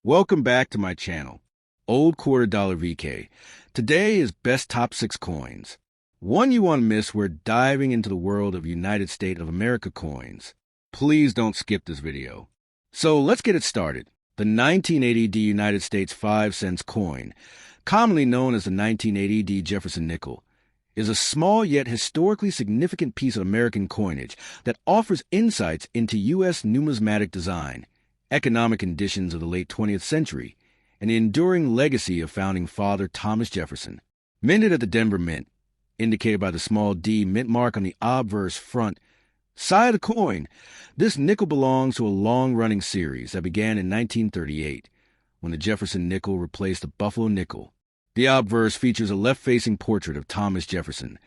Welcome back to my channel, Old Quarter Dollar VK. Today is Best Top 6 Coins. One you won't miss. We're diving into the world of United States of America coins. Please don't skip this video. So let's get it started. The 1980 D United States 5 cents coin, commonly known as the 1980 D Jefferson nickel, is a small yet historically significant piece of American coinage that offers insights into U.S. numismatic design, economic conditions of the late 20th century, and the enduring legacy of founding father Thomas Jefferson. Minted at the Denver Mint, indicated by the small D mint mark on the obverse front side of the coin, this nickel belongs to a long-running series that began in 1938, when the Jefferson nickel replaced the Buffalo nickel. The obverse features a left-facing portrait of Thomas Jefferson,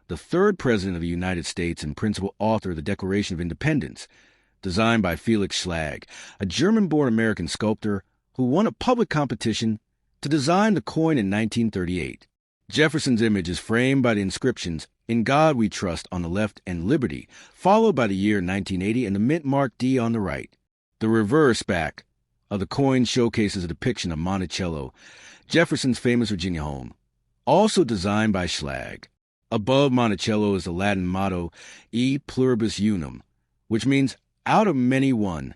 the third president of the United States and principal author of the Declaration of Independence, designed by Felix Schlag, a German-born American sculptor who won a public competition to design the coin in 1938. Jefferson's image is framed by the inscriptions, "In God We Trust" on the left and "Liberty," followed by the year 1980 and the mint mark D on the right. The reverse back of the coin showcases a depiction of Monticello, Jefferson's famous Virginia home, also designed by Schlag. Above Monticello is the Latin motto E Pluribus Unum, which means out of many one,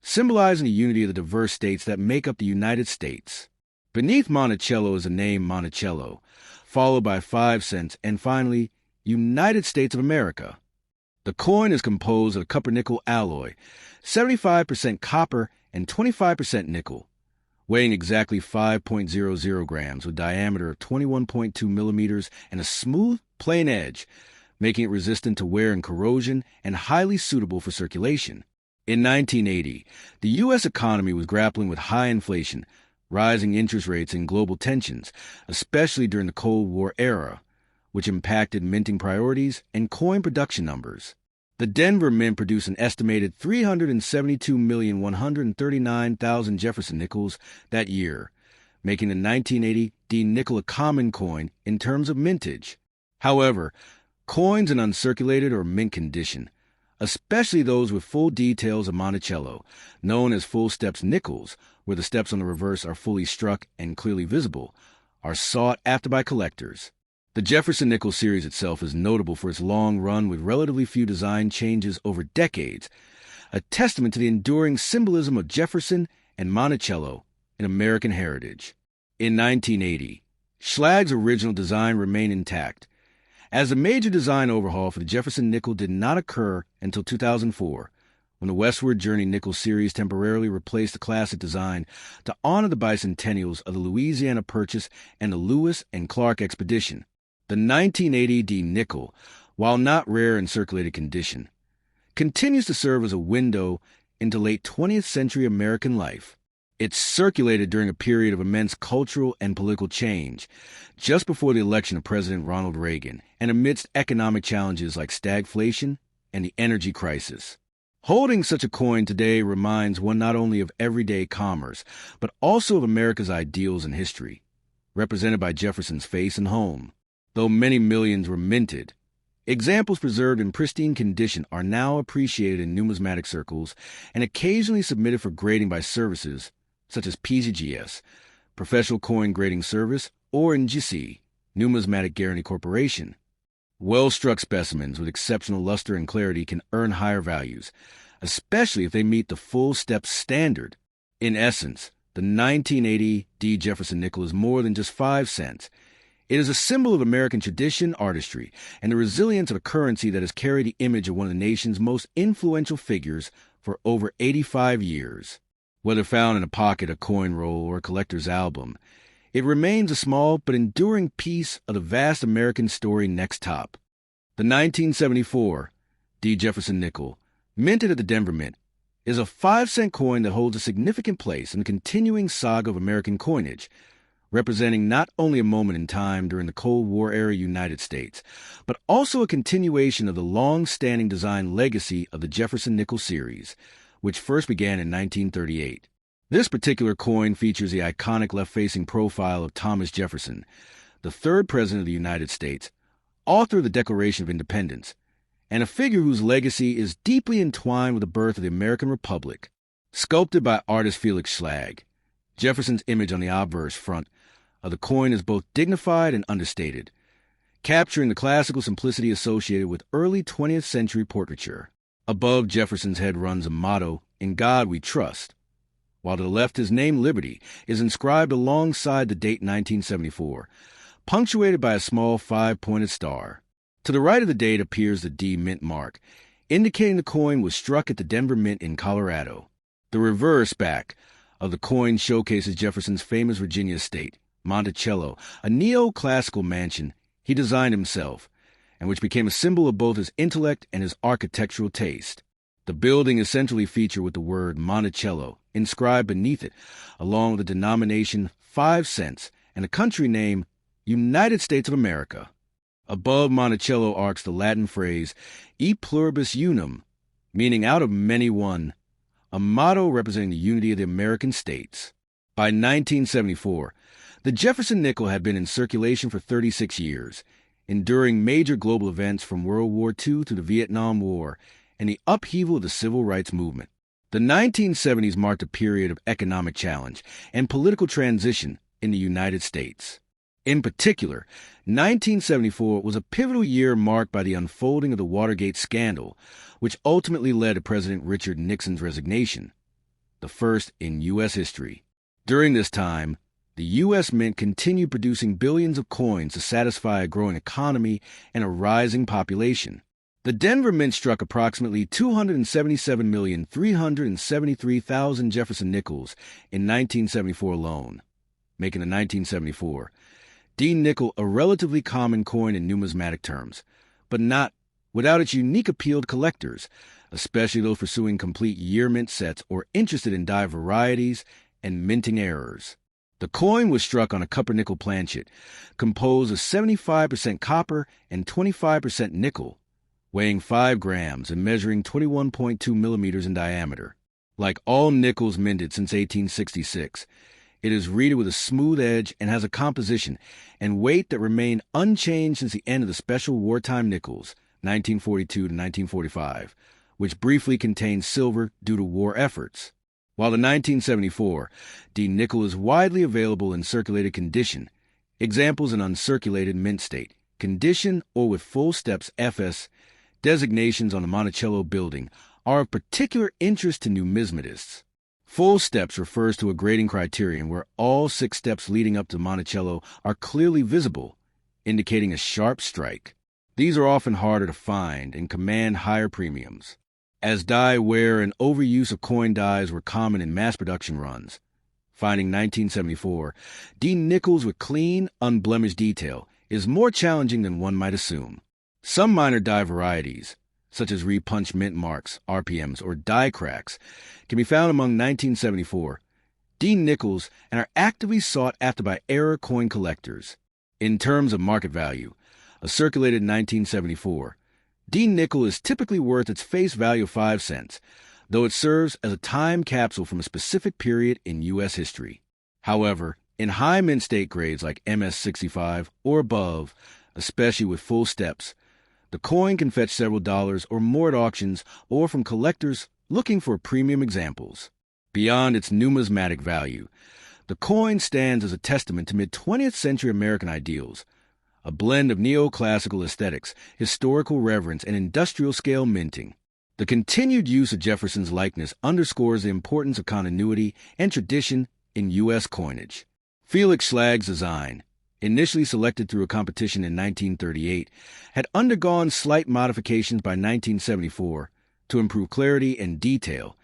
symbolizing the unity of the diverse states that make up the United States. Beneath Monticello is the name Monticello, followed by 5 cents, and finally, United States of America. The coin is composed of a copper-nickel alloy, 75% copper and 25% nickel, weighing exactly 5.00 grams with a diameter of 21.2 millimeters and a smooth, plain edge, making it resistant to wear and corrosion and highly suitable for circulation. In 1980, the U.S. economy was grappling with high inflation, rising interest rates, and global tensions, especially during the Cold War era, which impacted minting priorities and coin production numbers. The Denver Mint produced an estimated 372,139,000 Jefferson nickels that year, making the 1980 D nickel a common coin in terms of mintage. However, coins in uncirculated or mint condition, especially those with full details of Monticello, known as full steps nickels, where the steps on the reverse are fully struck and clearly visible, are sought after by collectors. The Jefferson nickel series itself is notable for its long run with relatively few design changes over decades, a testament to the enduring symbolism of Jefferson and Monticello in American heritage. In 1980, Schlag's original design remained intact, as a major design overhaul for the Jefferson nickel did not occur until 2004, when the Westward Journey nickel series temporarily replaced the classic design to honor the bicentennials of the Louisiana Purchase and the Lewis and Clark Expedition. The 1980 D nickel, while not rare in circulated condition, continues to serve as a window into late 20th century American life. It circulated during a period of immense cultural and political change, just before the election of President Ronald Reagan, and amidst economic challenges like stagflation and the energy crisis. Holding such a coin today reminds one not only of everyday commerce, but also of America's ideals and history, represented by Jefferson's face and home. Though many millions were minted, examples preserved in pristine condition are now appreciated in numismatic circles and occasionally submitted for grading by services such as PGGS, Professional Coin Grading Service, or NGC, Numismatic Guarantee Corporation. Well-struck specimens with exceptional luster and clarity can earn higher values, especially if they meet the full step standard. In essence, the 1980 D Jefferson nickel is more than just 5 cents. It is a symbol of American tradition, artistry, and the resilience of a currency that has carried the image of one of the nation's most influential figures for over 85 years. Whether found in a pocket, a coin roll, or a collector's album, it remains a small but enduring piece of the vast American story. Next top. The 1974 D Jefferson nickel, minted at the Denver Mint, is a 5-cent coin that holds a significant place in the continuing saga of American coinage, representing not only a moment in time during the Cold War era United States, but also a continuation of the long-standing design legacy of the Jefferson nickel series, which first began in 1938. This particular coin features the iconic left-facing profile of Thomas Jefferson, the third president of the United States, author of the Declaration of Independence, and a figure whose legacy is deeply entwined with the birth of the American Republic. Sculpted by artist Felix Schlag, Jefferson's image on the obverse front of the coin is both dignified and understated, capturing the classical simplicity associated with early 20th century portraiture. Above Jefferson's head runs a motto, "In God We Trust," while to the left his name, Liberty, is inscribed alongside the date 1974, punctuated by a small 5-pointed star. To the right of the date appears the D Mint mark, indicating the coin was struck at the Denver Mint in Colorado. The reverse back of the coin showcases Jefferson's famous Virginia estate, Monticello, a neoclassical mansion he designed himself, and which became a symbol of both his intellect and his architectural taste. The building is centrally featured with the word Monticello inscribed beneath it, along with the denomination 5 cents and the country name United States of America. Above Monticello arcs the Latin phrase E pluribus unum, meaning out of many one, a motto representing the unity of the American states. By 1974, the Jefferson nickel had been in circulation for 36 years, enduring major global events from World War II to the Vietnam War and the upheaval of the civil rights movement. The 1970s marked a period of economic challenge and political transition in the United States. In particular, 1974 was a pivotal year marked by the unfolding of the Watergate scandal, which ultimately led to President Richard Nixon's resignation, the first in U.S. history. During this time, the U.S. Mint continued producing billions of coins to satisfy a growing economy and a rising population. The Denver Mint struck approximately 277,373,000 Jefferson nickels in 1974 alone, making the 1974 D nickel a relatively common coin in numismatic terms, but not without its unique appeal to collectors, especially those pursuing complete year mint sets or interested in die varieties and minting errors. The coin was struck on a copper-nickel planchet, composed of 75% copper and 25% nickel, weighing 5 grams and measuring 21.2 millimeters in diameter. Like all nickels minted since 1866, it is reeded with a smooth edge and has a composition and weight that remain unchanged since the end of the special wartime nickels, 1942 to 1945, which briefly contained silver due to war efforts. While the 1974 D nickel is widely available in circulated condition, examples in uncirculated mint state, condition, or with full steps FS, designations on the Monticello building are of particular interest to numismatists. Full steps refers to a grading criterion where all 6 steps leading up to Monticello are clearly visible, indicating a sharp strike. These are often harder to find and command higher premiums. As die wear and overuse of coin dies were common in mass production runs, finding 1974 D nickels with clean, unblemished detail is more challenging than one might assume. Some minor die varieties, such as repunched mint marks, RPMs, or die cracks, can be found among 1974 D nickels and are actively sought after by error coin collectors. In terms of market value, a circulated 1974 D nickel is typically worth its face value of 5 cents, though it serves as a time capsule from a specific period in U.S. history. However, in high mint state grades like MS-65 or above, especially with full steps, the coin can fetch several dollars or more at auctions or from collectors looking for premium examples. Beyond its numismatic value, the coin stands as a testament to mid-20th century American ideals, a blend of neoclassical aesthetics, historical reverence, and industrial-scale minting. The continued use of Jefferson's likeness underscores the importance of continuity and tradition in U.S. coinage. Felix Schlage's design, initially selected through a competition in 1938, had undergone slight modifications by 1974 to improve clarity and detail,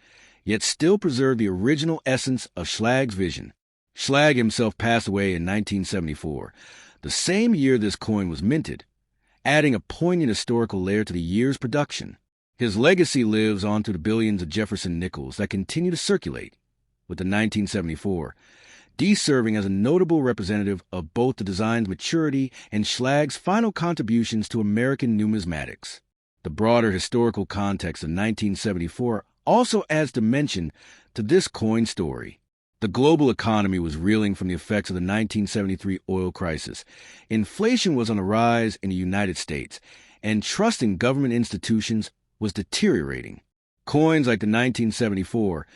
yet still preserved the original essence of Schlage's vision. Schlage himself passed away in 1974, the same year this coin was minted, adding a poignant historical layer to the year's production. His legacy lives on through the billions of Jefferson nickels that continue to circulate, with the 1974 D serving as a notable representative of both the design's maturity and Schlage's final contributions to American numismatics. The broader historical context of 1974 also adds dimension to this coin story. The global economy was reeling from the effects of the 1973 oil crisis. Inflation was on the rise in the United States, and trust in government institutions was deteriorating. Coins like the 1974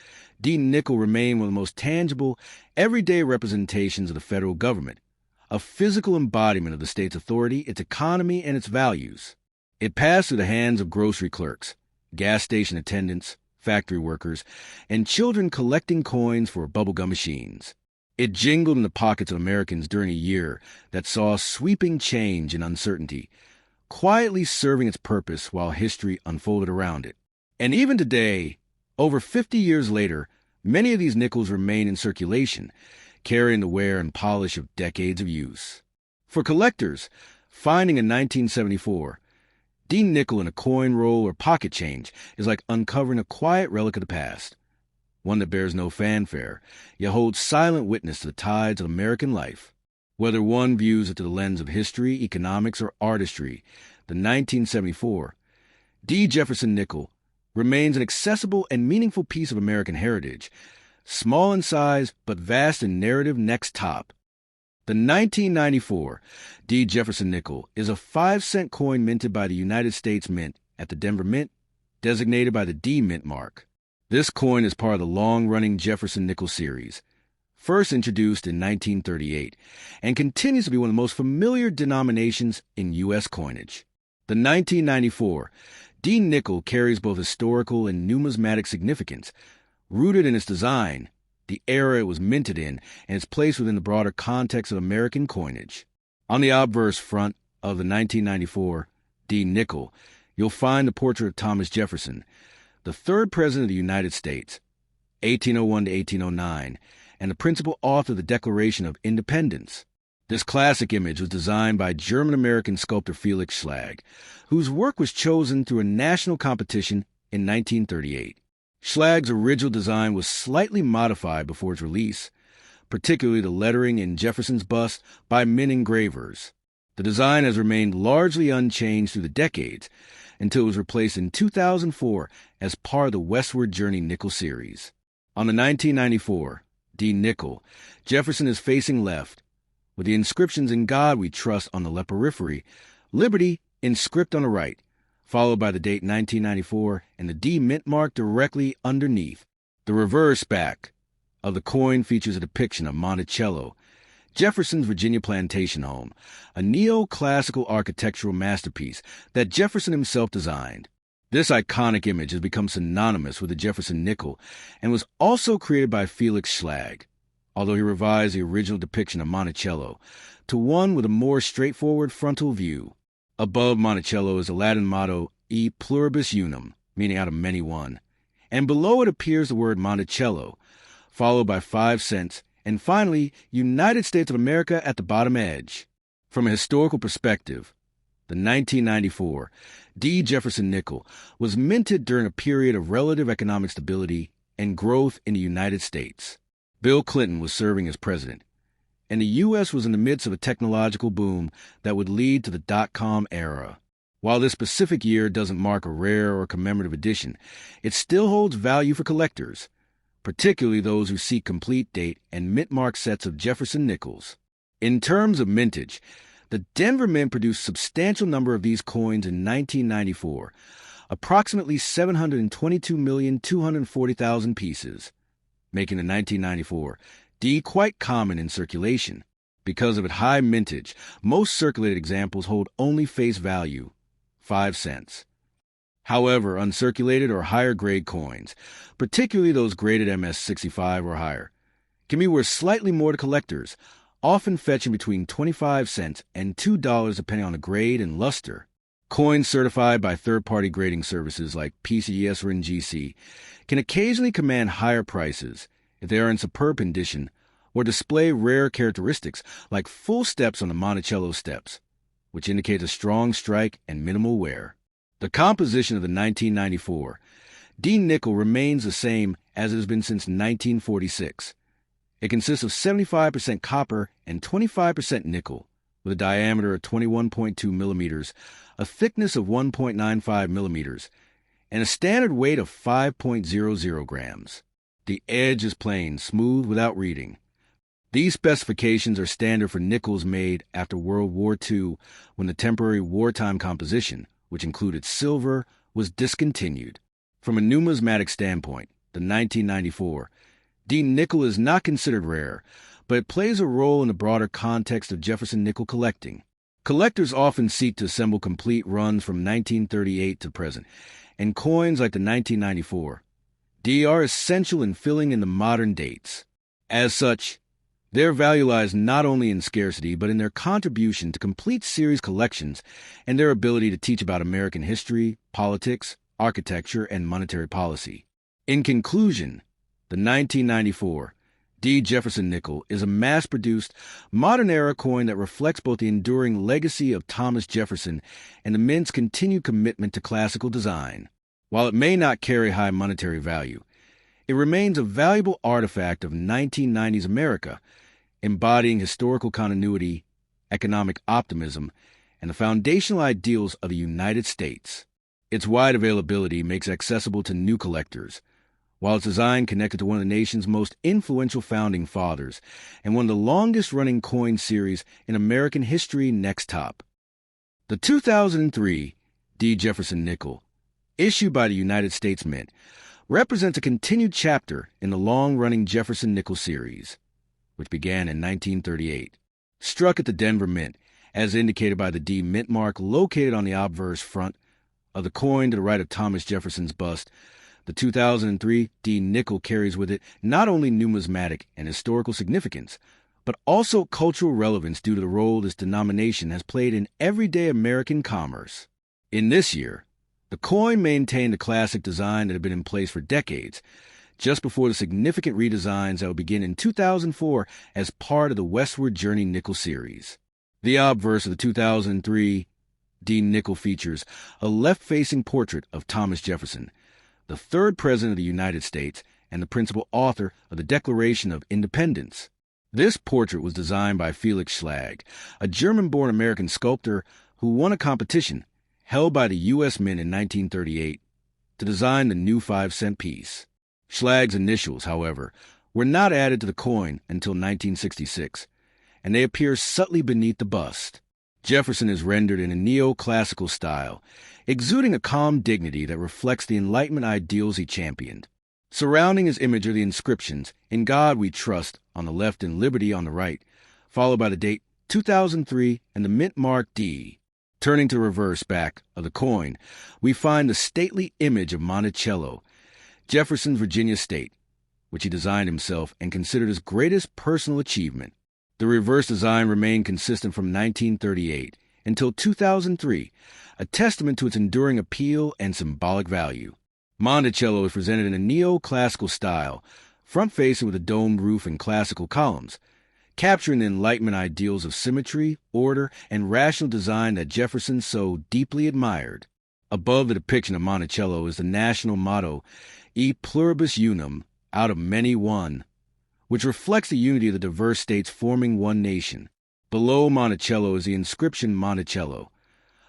D nickel remained one of the most tangible, everyday representations of the federal government, a physical embodiment of the state's authority, its economy, and its values. It passed through the hands of grocery clerks, gas station attendants, factory workers, and children collecting coins for bubblegum machines. It jingled in the pockets of Americans during a year that saw sweeping change and uncertainty, quietly serving its purpose while history unfolded around it. And even today, over 50 years later, many of these nickels remain in circulation, carrying the wear and polish of decades of use. For collectors, finding a 1974 D nickel in a coin roll or pocket change is like uncovering a quiet relic of the past, one that bears no fanfare, yet holds silent witness to the tides of American life. Whether one views it through the lens of history, economics, or artistry, the 1974 D. Jefferson nickel remains an accessible and meaningful piece of American heritage, small in size but vast in narrative next top. The 1994 D. Jefferson nickel is a 5-cent coin minted by the United States Mint at the Denver Mint, designated by the D Mint mark. This coin is part of the long-running Jefferson nickel series, first introduced in 1938, and continues to be one of the most familiar denominations in U.S. coinage. The 1994 D nickel carries both historical and numismatic significance, rooted in its design, the era it was minted in, and its place within the broader context of American coinage. On the obverse front of the 1994 D nickel, you'll find the portrait of Thomas Jefferson, the third president of the United States, 1801 to 1809, and the principal author of the Declaration of Independence. This classic image was designed by German-American sculptor Felix Schlag, whose work was chosen through a national competition in 1938. Schlag's original design was slightly modified before its release, particularly the lettering in Jefferson's bust by Mint engravers. The design has remained largely unchanged through the decades until it was replaced in 2004 as part of the Westward Journey nickel series. On the 1994 D nickel, Jefferson is facing left, with the inscriptions "In God We Trust" on the left periphery, "Liberty" in script on the right, followed by the date 1994 and the D Mint mark directly underneath. The reverse back of the coin features a depiction of Monticello, Jefferson's Virginia plantation home, a neoclassical architectural masterpiece that Jefferson himself designed. This iconic image has become synonymous with the Jefferson nickel and was also created by Felix Schlag, although he revised the original depiction of Monticello to one with a more straightforward frontal view. Above Monticello is the Latin motto E pluribus unum, meaning out of many one, and below it appears the word Monticello, followed by 5 cents, and finally United States of America at the bottom edge. From a historical perspective, the 1994 D. Jefferson nickel was minted during a period of relative economic stability and growth in the United States. Bill Clinton was serving as president, and the U.S. was in the midst of a technological boom that would lead to the dot-com era. While this specific year doesn't mark a rare or commemorative edition, it still holds value for collectors, particularly those who seek complete date and mint-mark sets of Jefferson nickels. In terms of mintage, the Denver Mint produced a substantial number of these coins in 1994, approximately 722,240,000 pieces, making the 1994 D quite common in circulation. Because of its high mintage, most circulated examples hold only face value, 5 cents. However, uncirculated or higher-grade coins, particularly those graded MS-65 or higher, can be worth slightly more to collectors, often fetching between 25 cents and $2 depending on the grade and luster. Coins certified by third-party grading services like PCS or NGC can occasionally command higher prices if they are in superb condition or display rare characteristics like full steps on the Monticello steps, which indicates a strong strike and minimal wear. The composition of the 1994 D nickel remains the same as it has been since 1946. It consists of 75% copper and 25% nickel, with a diameter of 21.2 millimeters, a thickness of 1.95 millimeters, and a standard weight of 5.00 grams. The edge is plain, smooth, without reading. These specifications are standard for nickels made after World War II, when the temporary wartime composition, which included silver, was discontinued. From a numismatic standpoint, the 1994 D nickel is not considered rare, but it plays a role in the broader context of Jefferson nickel collecting. Collectors often seek to assemble complete runs from 1938 to present, and coins like the 1994 D are essential in filling in the modern dates. As such, their value lies not only in scarcity, but in their contribution to complete series collections and their ability to teach about American history, politics, architecture, and monetary policy. In conclusion, the 1994 D. Jefferson nickel is a mass-produced, modern-era coin that reflects both the enduring legacy of Thomas Jefferson and the Mint's continued commitment to classical design. While it may not carry high monetary value, it remains a valuable artifact of 1990s America, embodying historical continuity, economic optimism, and the foundational ideals of the United States. Its wide availability makes it accessible to new collectors, while its design connected to one of the nation's most influential founding fathers and one of the longest-running coin series in American history next top. The 2003 D. Jefferson nickel, issued by the United States Mint, represents a continued chapter in the long-running Jefferson nickel series, which began in 1938. Struck at the Denver Mint, as indicated by the D mint mark located on the obverse front of the coin to the right of Thomas Jefferson's bust, the 2003 D nickel carries with it not only numismatic and historical significance, but also cultural relevance due to the role this denomination has played in everyday American commerce. In this year, the coin maintained the classic design that had been in place for decades, just before the significant redesigns that would begin in 2004 as part of the Westward Journey nickel series. The obverse of the 2003 D nickel features a left-facing portrait of Thomas Jefferson, the third President of the United States and the principal author of the Declaration of Independence. This portrait was designed by Felix Schlag, a German-born American sculptor who won a competition held by the U.S. Mint in 1938 to design the new 5-cent piece. Schlag's initials, however, were not added to the coin until 1966, and they appear subtly beneath the bust. Jefferson is rendered in a neoclassical style, exuding a calm dignity that reflects the Enlightenment ideals he championed. Surrounding his image are the inscriptions, "In God We Trust," on the left and "Liberty" on the right, followed by the date 2003 and the mint mark D. Turning to the reverse back of the coin, we find the stately image of Monticello, Jefferson's Virginia state, which he designed himself and considered his greatest personal achievement. The reverse design remained consistent from 1938 until 2003, a testament to its enduring appeal and symbolic value. Monticello is presented in a neoclassical style, front-facing with a domed roof and classical columns, capturing the Enlightenment ideals of symmetry, order, and rational design that Jefferson so deeply admired. Above the depiction of Monticello is the national motto, E pluribus unum, out of many one, which reflects the unity of the diverse states forming one nation. Below Monticello is the inscription Monticello,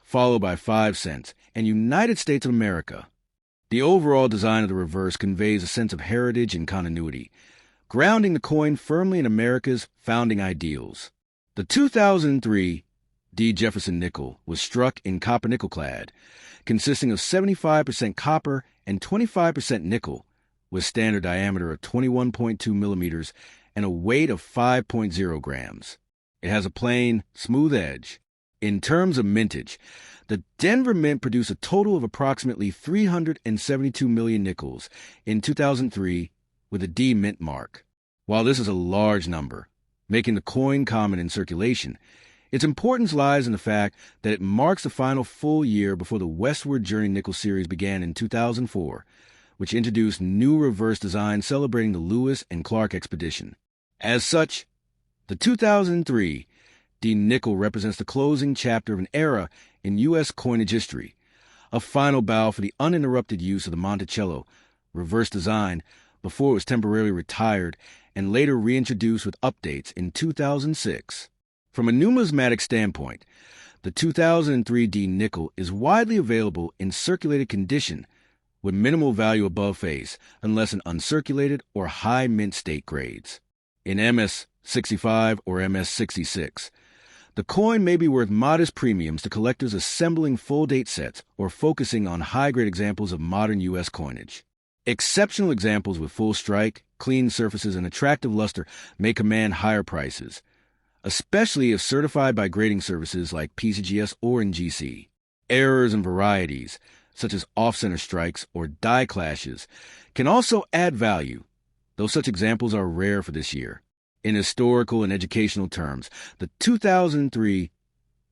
followed by 5 cents, and United States of America. The overall design of the reverse conveys a sense of heritage and continuity, grounding the coin firmly in America's founding ideals. The 2003 D. Jefferson nickel was struck in copper nickel clad, consisting of 75% copper and 25% nickel, with standard diameter of 21.2 millimeters and a weight of 5.0 grams. It has a plain, smooth edge. In terms of mintage, the Denver Mint produced a total of approximately 372 million nickels in 2003 with a D mint mark. While this is a large number, making the coin common in circulation, its importance lies in the fact that it marks the final full year before the Westward Journey nickel series began in 2004, which introduced new reverse designs celebrating the Lewis and Clark expedition. As such, the 2003 D nickel represents the closing chapter of an era in U.S. coinage history, a final bow for the uninterrupted use of the Monticello reverse design before it was temporarily retired and later reintroduced with updates in 2006. From a numismatic standpoint, the 2003 D nickel is widely available in circulated condition with minimal value above face unless in uncirculated or high mint state grades. In MS-65 or MS-66, the coin may be worth modest premiums to collectors assembling full date sets or focusing on high-grade examples of modern U.S. coinage. Exceptional examples with full strike, clean surfaces, and attractive luster may command higher prices, especially if certified by grading services like PCGS or NGC. Errors and varieties, such as off-center strikes or die clashes, can also add value, though such examples are rare for this year. In historical and educational terms, the 2003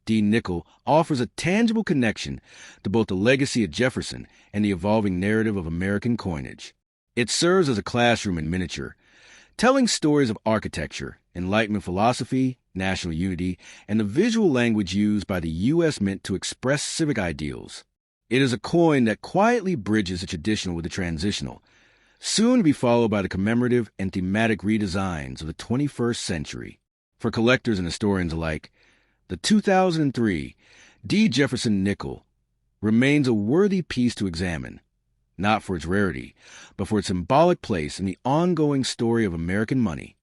D nickel offers a tangible connection to both the legacy of Jefferson and the evolving narrative of American coinage. It serves as a classroom in miniature, telling stories of architecture, Enlightenment philosophy, national unity, and the visual language used by the U.S. Mint to express civic ideals. It is a coin that quietly bridges the traditional with the transitional, soon to be followed by the commemorative and thematic redesigns of the 21st century. For collectors and historians alike, the 2003 D. Jefferson nickel remains a worthy piece to examine, not for its rarity, but for its symbolic place in the ongoing story of American money.